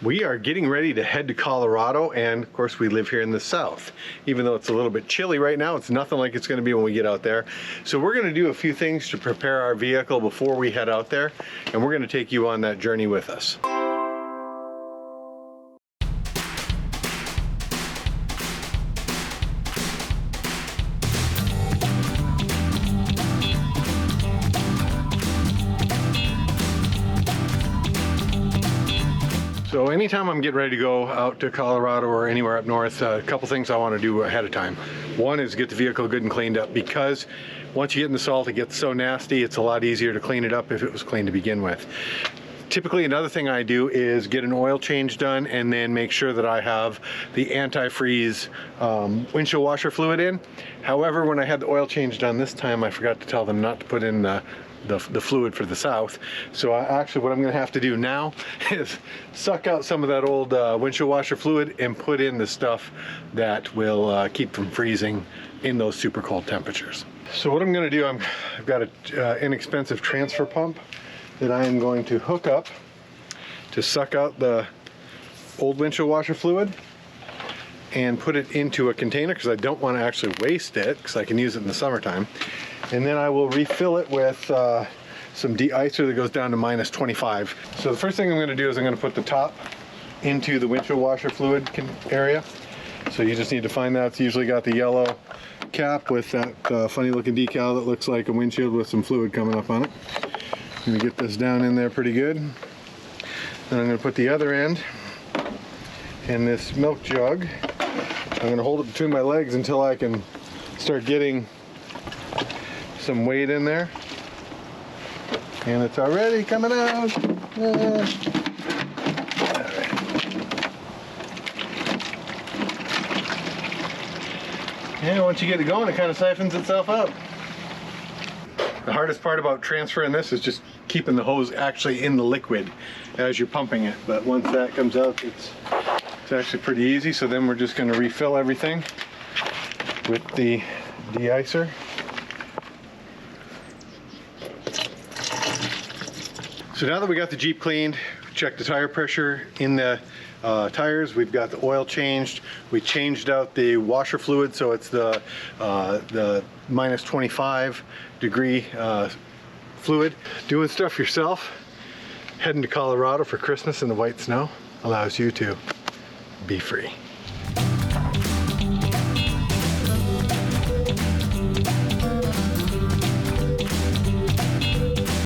We are getting ready to head to Colorado, and of course we live here in the south. Even though it's a little bit chilly right now, it's nothing like it's going to be when we get out there. So we're going to do a few things to prepare our vehicle before we head out there, and we're going to take you on that journey with us. So anytime I'm getting ready to go out to Colorado or anywhere up north, a couple things I want to do ahead of time. One is get the vehicle good and cleaned up, because once you get in the salt, it gets so nasty, it's a lot easier to clean it up if it was clean to begin with. Typically, another thing I do is get an oil change done and then make sure that I have the antifreeze windshield washer fluid in. However, when I had the oil change done this time, I forgot to tell them not to put in the fluid for the south. So actually what I'm going to have to do now is suck out some of that old windshield washer fluid and put in the stuff that will keep from freezing in those super cold temperatures. So what I'm going to do, I've got an inexpensive transfer pump that I am going to hook up to suck out the old windshield washer fluid and put it into a container, because I don't want to actually waste it, because I can use it in the summertime. And then I will refill it with some de-icer that goes down to -25. So the first thing I'm going to do is I'm going to put the top into the windshield washer fluid area. So you just need to find that. It's usually got the yellow cap with that funny looking decal that looks like a windshield with some fluid coming up on it. I'm going to get this down in there pretty good. Then I'm going to put the other end in this milk jug. I'm going to hold it between my legs until I can start getting some weight in there, and it's already coming out. Yeah. And once you get it going, it kind of siphons itself out. The hardest part about transferring this is just keeping the hose actually in the liquid as you're pumping it, but once that comes out, it's actually pretty easy. So then we're just going to refill everything with the de-icer. So now that we got the Jeep cleaned, checked the tire pressure in the tires, we've got the oil changed, we changed out the washer fluid, so it's the -25 degree fluid. Doing stuff yourself, heading to Colorado for Christmas in the white snow allows you to be free.